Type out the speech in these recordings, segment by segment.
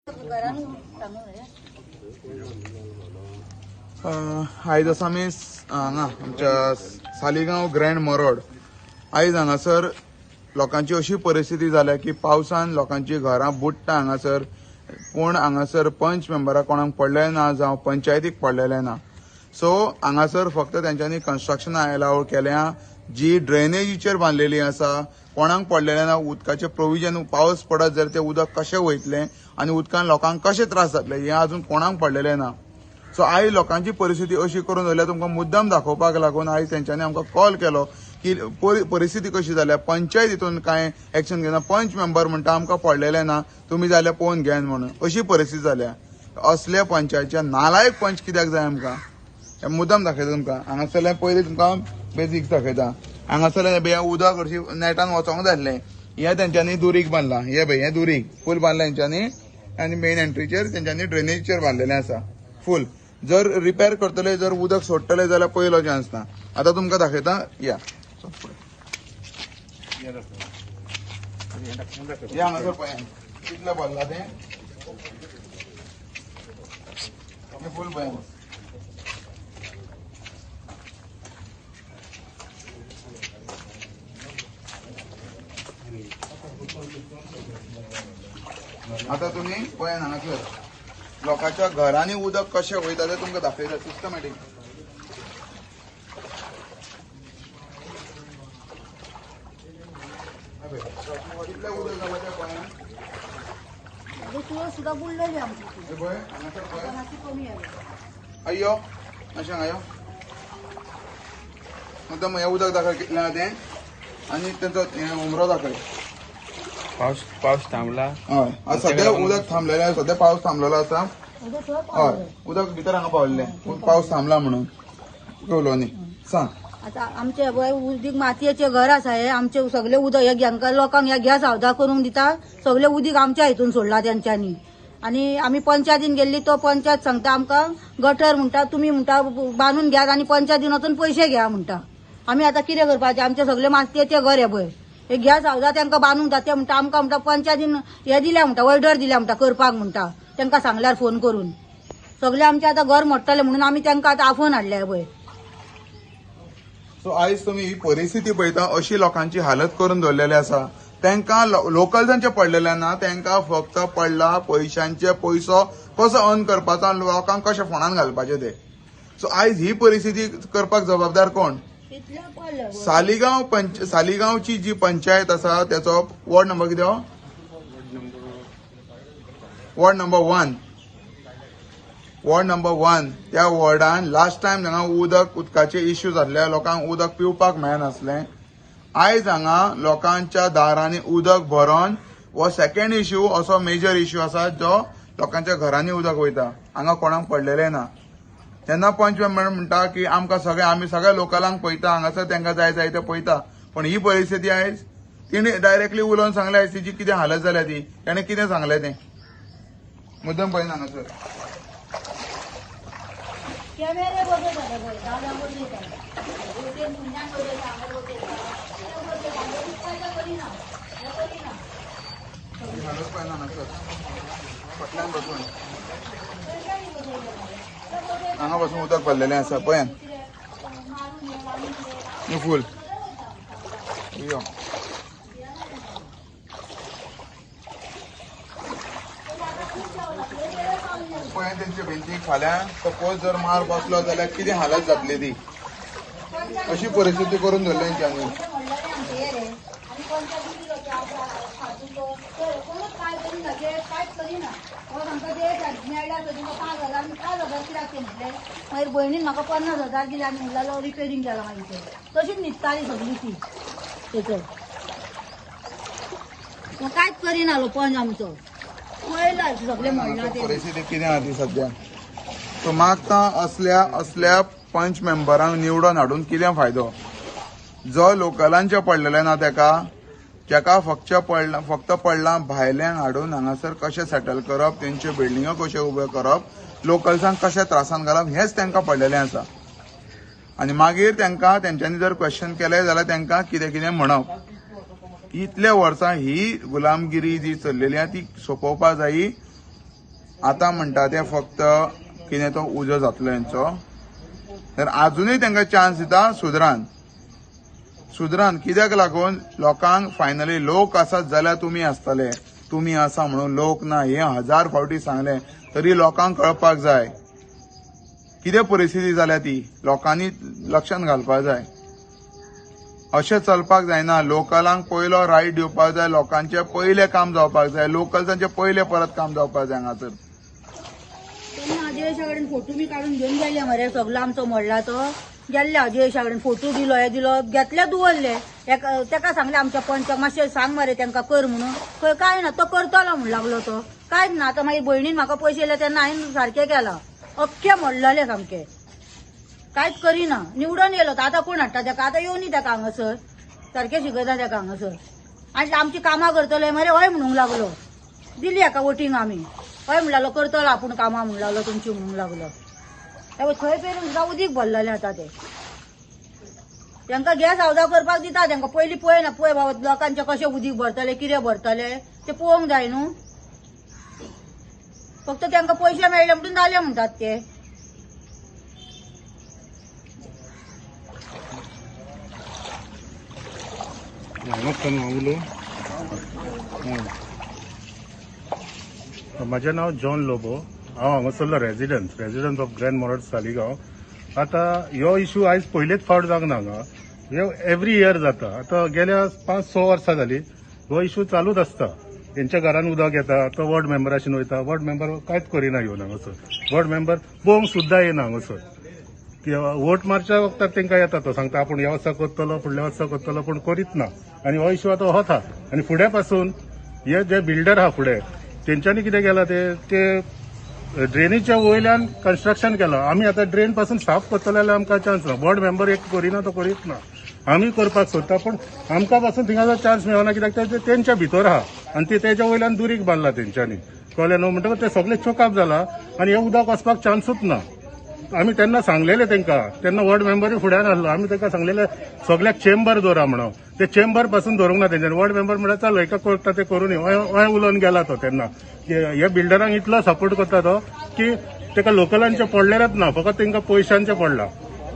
आयज आसा आमी हांगा आमच्या सालिगांव ग्रँड मरोड. आयज हांगासर लोकांची अशी परिस्थिती जाल्या की पावसान लोकांची घरां बुडटा हांगासर. कोण हांगासर पंच मेंबरां कोणाक पडलेले ना जावं पंचायतीक पडलेले ना. सो हांगासर फक्त तेंच्यांनी कन्स्ट्रक्शनां अलाव केल्या. जी ड्रेनेजीचेर बांदलेली आसा, कोणाक पडलेले ना, उदकाचें प्रोविजन पावस पडत जाल्यार ते उदक कशें वयतलें आनी उदकान लोकांक कशे त्रास जातले हे अजून कोणाक पडलेले ना. सो आयज लोकांची परिस्थिती अशी करून दवरल्या. तुमकां मुद्दाम दाखोवपाक लागून आयज तेंच्यांनी आमकां कॉल केलो की परिस्थिती कशी जाल्या. पंचायत हितून कांय एक्शन घेना. पंच मेंबर म्हणटा आमकां पडलेले ना, तुमी जाल्यार पळोवन घेयात म्हणून. अशी परिस्थिती जाल्या. असले पंचायतचे नालायक पंच कित्याक जाय आमकां हे मुद्दाम दाखयता तुमकां. हांगासरल्यान पयलीं तुमकां बेजिक्स दाखयता. हांगासरल्यान हें उदक हरशीं नेटान वचोंक जाय आसलें. हें तेंच्यांनी दुरीग बांदलां. हें दुरीग फूल बांदलां तेंच्यांनी आनी मेन एंट्रीचेर तेंच्यांनी ड्रेनेजीचेर बांदलेलें आसा फूल. जर रिपेर करतले, जर उदक सोडटले जाल्यार पयलो चान्स ना. आतां तुमकां दाखयता. या हांगासर पळयात कितलें बांदलां तें फूल पळयात. आता तुम्ही पळयात हांगासर लोकांच्या घरांनी उदक कशें वयता तें तुमकां दाखयता सिस्टमॅटीक. कितलें उदक जालां तें पळयात. सुद्धा बुडलेली आमची पळय हांगासर पळय. कमी आहे. अय्यो अशें आयो मुद्दाम हें उदक दाखय कितलें आहा तें आनी तेंचो उमरो दाखय. पाऊस थांबला. हय आज सध्या उदक थांबलेलें आसा. सध्या पावस थांबलेलो आसा. हय उदक भितर हांगा पावलेलें. पावस थांबला म्हणून कळलो न्ही. सांग. आता आमचे उदीक मातयेचे घर आसा हे आमचे सगळे उदक हांकां लोकांक ह्या गॅस आवदा करूंक दिता. सगळे उदीक आमच्या हितून सोडला तेंच्यांनी. आनी आमी पंचायतीन गेल्ली तो पंचायत सांगता आमकां गटर म्हणटा तुमी म्हणटा बांदून घ्यात आनी पंचायतीन वचून पयशे घ्या म्हणटा. आमी आतां कितें करपाचें. आमचे सगळे मातयेचे घर हे पळय. हे गॅस आवदा तांकां बांदूंक जाता म्हणटा आमकां म्हणटा पंचायतीन हे दिल्या म्हणटा ऑर्डर दिल्या म्हणटा करपाक म्हणटा. तांकां सांगल्यार फोन करून सगळे आमचे आतां घर मोडटले म्हणून आमी तांकां आतां आफोवन हाडल्या पळय. सो आयज तुमी ही परिस्थिती पळयता. अशी लोकांची हालत करून दवरलेली आसा. तांकां लोकल्सांचे पडलेले ना. तांकां फक्त पडला पयशांचे पयसो कसो अर्न करपाचो आनी लोकांक कशें फोंडान घालपाचें ते. सो आयज ही परिस्थिती करपाक जबाबदार कोण. सालिगांवची जी पंचायत आसा त्याचो वॉर्ड नंबर कितें. Ward number 1. वॉर्ड नंबर 1 त्या वॉर्डान लास्ट टायम हांगा उदकाचे इश्यू जाल्ले. लोकांक उदक पिवपाक मेळनासलें. आयज हांगा लोकांच्या दारांनी उदक भरोन हो सेकंड इश्यू असो मेजर इश्यू आसा जो लोकांच्या घरांनी उदक वयता. हांगा कोणाक पडलेलें ना. तेन्ना पंच मेंबर म्हणटा की आमकां आमी सगळ्या लोकलांक पळयता हांगासर तांकां जाय जाय तें पळयता. पण ही परिस्थिती आयज तिणे डायरेक्टली उलोवन सांगलें आयज तिची कितें हालत जाल्या ती. ताणें कितें सांगलें तें मुद्दम पळयना हांगासर. हालत पळयना हांगासर फाटल्यान बसून हांगा बसून उदक भरलेलें आसा पळयात. फूल यो पळय तेंचे भिंतीक फाल्यां सपोज जर मार बसलो जाल्यार कितें हालत जातली ती. अशी परिस्थिती करून दवरली तेंच्यांनी. मागीर भयणीन म्हाका 50,000 दिले आनी म्हणलें रिपेरींग केला मागीर तशीच न्हिदताली सगळी ती तेचो. कांयच करिनालो पंच आमचो. पळयला सगळे म्हणला ते परिस्थिती कितें आहा ती सध्या. सो मागता असल्या पंच मेंबरांक निवडून हाडून कितें फायदो. जो लोकलांचे पडलेले ना जेका फक्त पडला भायल्यांक हाडून हांगासर कशें सेटल करप, तेंच्यो बिल्डिंगो कश्यो उब्यो करप, लोकल्सांक कशें त्रासान घालप हेंच तांकां पडलेलें आसा. आनी मागीर तेंच्यांनी जर क्वेश्चन केले जाल्यार तांकां कितें कितें म्हणप. इतले वर्सां ही गुलामगिरी जी चल्लेली ती सोंपोवपा जायी. आता म्हणटा ते फक्त कितें तो उजो जातलो यांचो, तर अजूनही तांकां चान्स दिता सुधरान कित्याक लागून लोकांक फायनली लोक आसात जाल्यार तुमी आसतले, तुमी आसा म्हणून लोक ना हे 1000 फावटी सांगले तरी लोकांक कळपाक जाय कितें परिस्थिती जाल्या ती लोकांनी लक्षांत घालपाक जाय. अशें चलपाक जायना. लोकलांक पयलो रायट दिवपाक जाय, लोकांचे पयले काम जावपाक जाय, लोकल्सांचे पयले परत काम जावपाक जाय हांगासर. अजयशा कडेन फोटो बी काढून घेऊन गेले मरे, सगळो आमचो मोडला तो गेल्ले अजयशा कडेन फोटो दिलो हे दिलो घेतले दवरले. ताका सांगले आमच्या पंचाक मातशें सांग मरे तांकां कर म्हणून, काय ना तो करतलो म्हणून लागलो तो, कांयच ना. आतां मागीर भयणीन म्हाका पयशे दिले तेन्ना हांवें सारकें केला, अख्खे मोडलेले सामके, कांयच करिना. निवडून येयलो आतां कोण हाडटा ताका, आतां येवनी ताका हांगासर सारकें शिकयता ताका हांगासर. आनी आमची कामां करतले मरे हय म्हणूंक लागलो, दिली हाका वोटींग आमी, हय म्हणून लागलो करतलो आपूण कामां म्हणून लागलो तुमची म्हणूंक लागलो. थंय पेरून सुद्दां उदीक भरलेलें आतां ते. तांकां गॅस आवदा करपाक दिता, तांकां पयलीं पळय बाबा लोकांचे कशें उदीक भरतले कितें भरतले ते पळोवंक जाय न्हू. फक्त तांकां पयशे मेळले म्हणून जाले म्हणटात ते. माझे नाव जॉन लोबो, हांव हांगासरलो रेजिडंट ऑफ ग्रँड मोरड सालिगांव. आता ह्यो इश्यू आयज पयलेच फावट जावंक ना हांगा, ह्यो एवरी इयर जाता. आता गेल्या 5-6 वर्सां जाली हो इश्यू चालूच आसता. तेंच्या घरान उदक येता, तो वॉर्ड मेंबराशीन वयता, वॉर्ड मेंबर कांयच करिना येवन हांगासर. वॉर्ड मेंबर पळोवंक सुद्दां येना हांगासर. वोट मारच्या वक्तार तांकां येता तो सांगता आपूण ह्या वर्सा करतलो फुडल्या वर्सा करतलो, पूण करीत ना. आनी हो इश्यू आतां होता. आनी फुडें पासून हे जे बिल्डर आहा फुडें तेंच्यांनी कितें केलां ते ड्रेनीच्या वयल्यान कन्स्ट्रक्शन केलां. आमी आतां ड्रेन पासून साफ करतले जाल्यार आमकां चान्स ना. वॉर्ड मेंबर एक करिना तो करीत ना. आमी करपाक सोदता पूण आमकां पासून थिंगासर चान्स मेळना, कित्याक ते तेंच्या भितर आहा आनी ते तेच्या वयल्यान दुरीक बांदला तेंच्यांनी, कळ्ळें न्हू. म्हणटकच ते सगळे चोकअप जाला आनी हे उदक वचपाक चान्सूच ना. आमी तेन्ना सांगलेले तांकां, तेन्ना वॉर्ड मेंबरूय फुड्यान आसलो, आमी तांकां सांगलेले सगळ्याक चेंबर दवरा म्हणून. ते चेंबर पासून दवरूंक ना तेंच्यांनी. वॉर्ड मेंबर म्हणटा चल हेका करता ते करून अय उलोवन गेला तो तेन्ना. हे बिल्डरांक इतलो सपोर्ट करता तो की ताका लोकलांचे पडलेलेच ना, फकत तांकां पयशांचे पडला,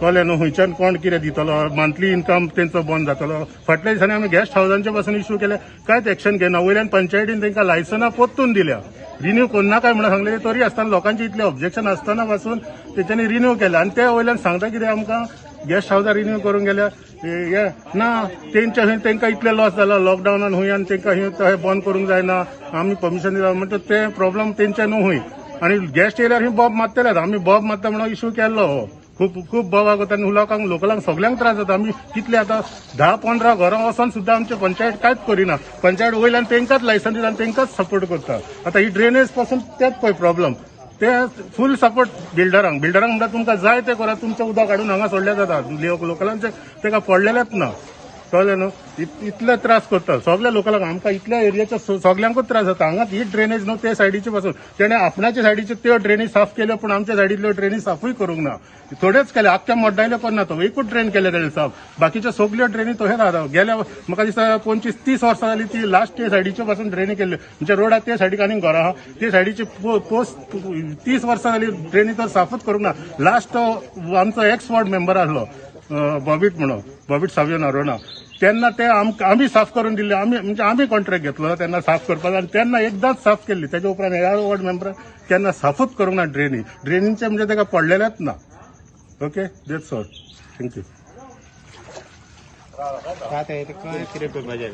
कळ्ळें न्हू. खंयच्यान कोण कितें दितलो, मंथली इन्कम तेंचो बंद जातलो. फाटल्या दिसांनी आमी गेस्ट हावसांचे पासून इश्यू केले, कांयच एक्शन घेना. वयल्यान पंचायतीन तांकां लायसनां पोत्तून दिल्या, रिन्यू करना काय म्हणून सांगले. तरी आसतना लोकांची इतले ऑब्जेक्शन आसतना पासून तेंच्यांनी रिन्यू केले. आनी ते वयल्यान सांगता कितें आमकां गेस्ट हावसां रिन्यू करूंक गेल्या हे ना, तेंच्या खंय तांकां इतले लॉस जाला लॉकडावनान हूंय आनी तांकां हे बंद करूंक जायना, आमी परमिशन दिला म्हणजे ते प्रॉब्लम तेंचे न्हू हूंय. आनी गेस्ट येयल्यार ही बॉब मारतलेच. आमी बॉब मारता म्हणून इश्यू केल्लो हो. खूप बोवाळ करता आनी लोकांक सगळ्यांक त्रास जाता. आमी कितले आतां 10-15 घरां वचोन सुद्दां आमची पंचायत कांयच करिना. पंचायत वयल्यान तेंकांच लायसन दिता आनी तेंकांच सपोर्ट करता. आतां ही ड्रेनेज पासून तेच पळय प्रॉब्लम. ते फूल सपोर्ट बिल्डरांक म्हणटा तुमकां जाय ते करा, तुमचें उदक काडून हांगा सोडलें जाता. लोकलांचे ताका पडलेलेच ना, कळ्ळें न्हू. इतले त्रास करता सगळ्या लोकलांक. आमकां इतल्या एरियाच्या सगळ्यांकूच त्रास जाता. हांगा ही ड्रेनेज न्हू ते सायडीचे पासून तेणे आपणाच्या सायडीच्यो त्यो ड्रेनेज साफ केल्यो, पूण आमच्या सायडींतल्यो ड्रेनेज साफूय करूंक ना. थोडेच केले, आख्ख्या मोड्डायले करना तो. एकूच ड्रेन केले तेणे साफ, बाकीच्यो सगळ्यो ड्रेनी तो हे रावता. गेल्या म्हाका दिसता 25-30 वर्सां जाली ती लास्ट ते सायडीच्या पासून ड्रेनी केल्ल्यो. म्हणजे रोडाक ते सायडीक आनीक घरां आहा ते सायडीची पोस्ट 30 वर्सां जाली ड्रेनी तर साफूच करूंक ना. लास्ट तो आमचो एक्स वॉर्ड मेंबर आसलो बॉबीट सावियो अरोना, तेन्ना ते आमी साफ करून दिल्ले. आमी कॉन्ट्रॅक्ट घेतलो तेन्ना साफ करपाक, आनी तेन्ना एकदांच साफ केल्ली. तेच्या उपरांत ह्या वॉर्ड मेंबर तेन्ना साफूच करूंक ना ड्रेनींचे म्हणजे ताका पडलेलेच ना. Okay, that's all. थँक्यू. आता कितें करपाचें